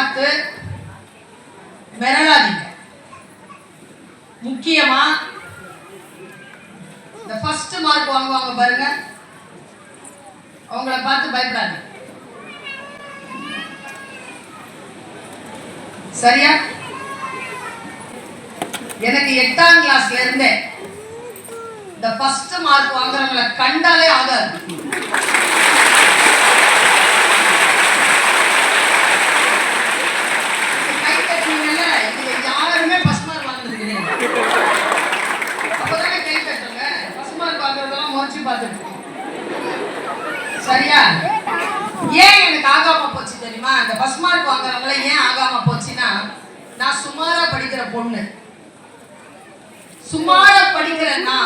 பார்த்து மிரளாதீங்க. முக்கியமா இந்த ஃபர்ஸ்ட் மார்க் வாங்குவாங்க பாருங்க, அவங்கள பார்த்து பயப்படாதீங்க. சரியா? எனக்கு 8ஆம் கிளாஸ்ல இருந்தே இந்த ஃபர்ஸ்ட் மார்க் வாங்குறவங்கள கண்டாலே ஆகாது. யாருமே ஃபர்ஸ்ட் மார்க் வாங்குறது கிடையாது. அப்பதானே கை தட்டுங்க. ஃபர்ஸ்ட் மார்க் வாங்குறதெல்லாம் முறைச்சு பார்த்துட்டு. சரியா? ஏன் எனக்கு ஆகாம போச்சு தெரியுமா? அந்த ஃபர்ஸ்ட் மார்க் வாங்குறவங்கள ஏன் ஆகாம போச்சுன்னா, நான் சுமாரா படிக்கிற பொண்ணு. சுமாரா படிக்கிறேன்னா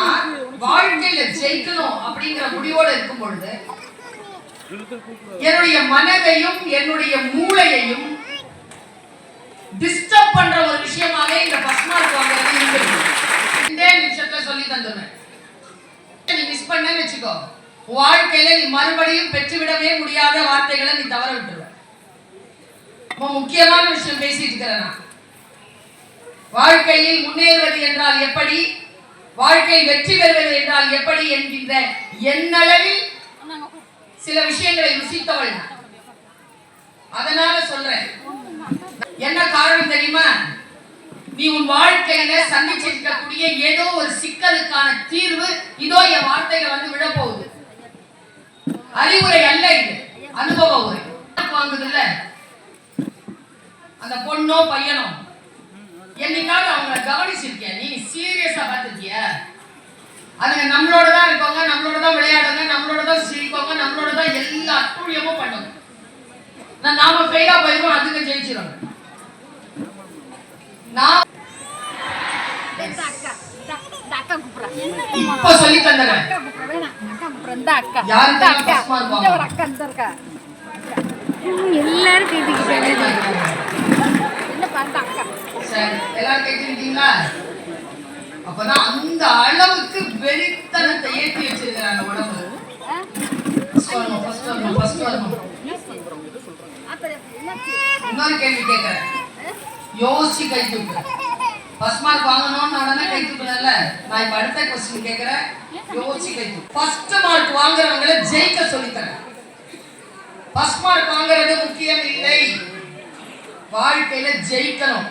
வாழ்க்கையில ஜெயிக்கணும் அப்படிங்கிற முடிவோட இருக்கும் பொழுது என்னுடைய மனதையும் என்னுடைய மூளையையும் டிஸ்டர்ப் பண்ற ஒரு விஷயமாவே இந்த ஃபர்ஸ்ட் மார்க் வாங்குறது இருக்குது. இந்த நிமிஷத்துல சொல்லி தந்துடுறேன். நீ மிஸ் பண்ணேன்னு வச்சுக்கோ, வாழ்க்கையில நீ மறுபடியும் பெற்றுவிடவே முடியாத வார்த்தைகளை நீ தவற விட்டுருவ. ரொம்ப முக்கியமான விஷயம் பேசிட்டு இருக்கிறேன் நான். வாழ்க்கையில் முன்னேறுவது என்றால் எப்படி, வாழ்க்கையில் வெற்றி பெறுவது என்றால் எப்படி என்கின்ற என்னளவில் சில விஷயங்களை ருசித்தவள். அதனால சொல்றேன். என்ன காரணம் தெரியுமா? நீ உன் வாழ்க்கையில சந்திச்சிருக்கக்கூடிய ஏதோ ஒரு சிக்கலுக்கான தீர்வு இதோ என் வார்த்தைகள் வந்து விழப்போகுது. அறிவுரை அல்ல இது, அனுபவ உரை. வாங்குதுல்ல அந்த பொண்ணோ பையனோ, என்னைக்காவது அவங்கள கவனிச்சிருக்கிய? நீ சீரியஸா பார்த்துருக்கிய? அதுங்க நம்மளோட தான் இருப்பாங்க, நம்மளோட தான் விளையாடுங்க, நம்மளோட தான் சிரிப்பாங்க, நம்மளோட தான் எல்லா அட்டூழியமும் பண்ணுங்க. நாம ஃபெயிலா போயிருவோம், அதுங்க ஜெயிச்சிடும். இப்ப சொல்லி தந்தேன். எல்லாரும் கேட்டுக்கிட்டீங்களா? அப்பதான் அந்த அளவுக்கு வெறித்தனத்தை ஏற்றி வச்சிருக்கிறாங்க உடம்பு. இன்னொரு கேள்வி கேட்கிறேன், யோசிச்சு கை தூக்கு. ஃபர்ஸ்ட் மார்க் வாங்கணும்னு உடனே கை தூக்கல. நான் இப்ப அடுத்த क्वेश्चन கேக்குறேன், யோசிச்சு கை தூக்கு. ஃபர்ஸ்ட் மார்க் வாங்குறவங்களை ஜெயிக்க சொல்லித்தரேன். ஃபர்ஸ்ட் மார்க் வாங்குறது முக்கியம் இல்லை, வாழ்க்கையில ஜெயிக்கணும்,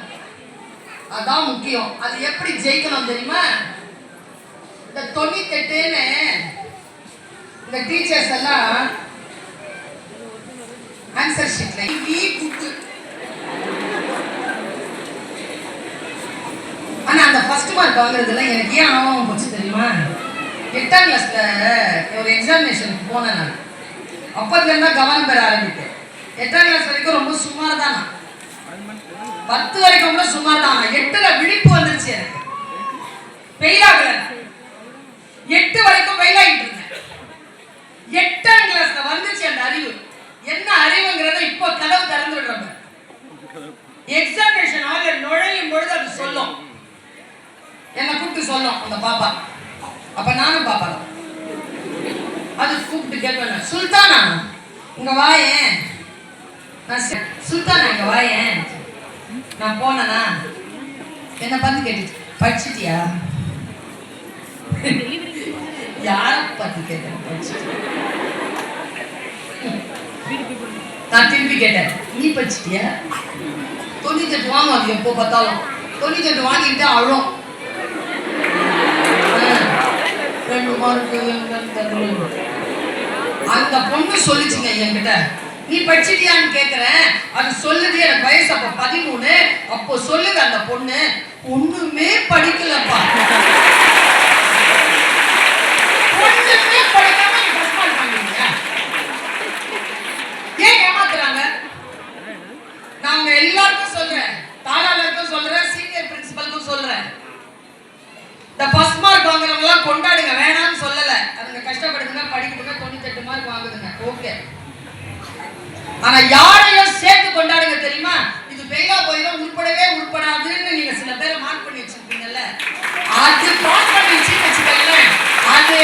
அதான் முக்கியம். அது எப்படி ஜெயிக்கணும் தெரியுமா? இந்த 98ன்னு இந்த டீச்சர்ஸ் எல்லாம் ஆன்சர் ஷீட்ல ஆனா அந்த ஃபர்ஸ்ட் மார்க் வாங்குறதுல எனக்கு ஏன் ஆகாம போச்சு தெரியுமா? 8ஆம் கிளாஸ்ல ஒரு எக்ஸாமினேஷனுக்கு போனேன் நான். அப்பத்துல இருந்தா கவனம் பெற ஆரம்பித்தேன். 8ஆம் கிளாஸ் வரைக்கும் ரொம்ப சுமார் தான், 10 வரைக்கும் கூட சுமார் தான். 8ல விழிப்பு வந்துருச்சு எனக்கு. ஃபெயில் ஆகல. 8 வரைக்கும் ஃபெயில் ஆகிட்டு இருந்தேன். 8ஆம் கிளாஸ்ல வந்துச்சு அந்த அறிவு. என்ன அறிவுங்கிறத இப்போ கதவு திறந்து விடுறாங்க. எக்ஸாமினேஷன் ஹால்ல நுழையும் பொழுது அது சொல்லும், என்ன கூப்பிட்டு சொல்லும் அந்த பாப்பா. அப்ப நானும் பாப்பா தான். அது கூப்பிட்டு கேட்பேன், சுல்தானா இங்க வாயேன். நான் சுல்தானா இங்க வாயேன். நான் போனேனா என்ன பார்த்து கேட்டுச்சு, படிச்சிட்டியா? யார பார்த்து கேட்டேன், படிச்சிட்டியா? நான் திருப்பி கேட்டேன், நீ படிச்சிட்டியா? 98 வாங்குவாங்க எப்போ பார்த்தாலும். 98 வாங்கிட்டு அழும். 2 மார்க்கு அந்த பொண்ணு சொல்லிச்சுங்க என்கிட்ட, நீ படிச்சிட்டியான்னு கேட்கிறேன். அது சொல்லுது, எனக்கு வயசு அப்ப 13. அப்போ சொல்லுது அந்த பொண்ணு, ஒண்ணுமே படிக்கலப்பா. ஒண்ணுமே படிக்காம நீ ஃபர்ஸ்ட் மார்க் வாங்குறீங்க. ஏன் ஏமாத்துறாங்க? நான் எல்லாருக்கும் சொல்றேன், தாளாளருக்கும் சொல்றேன், சீனியர் பிரின்சிபலுக்கும் சொல்றேன், இந்த ஃபர்ஸ்ட் மார்க் வாங்குறவங்க எல்லாம் கொண்டாடுங்க, வேணாம்னு சொல்லல. அதுங்க கஷ்டப்படுதுங்க, படிக்குதுங்க, 98 மார்க் வாங்குதுங்க, ஓகே. ஆனா யாரையும் சேர்த்து கொண்டாடுங்க தெரியுமா? இது ஃபெயிலா போயிடும், உருப்படவே உருப்படாதுன்னு நீங்க சில பேரை மார்க் பண்ணி வச்சிருப்பீங்கல்ல, அது பாஸ் பண்ணி வச்சுக்கோங்களேன். அது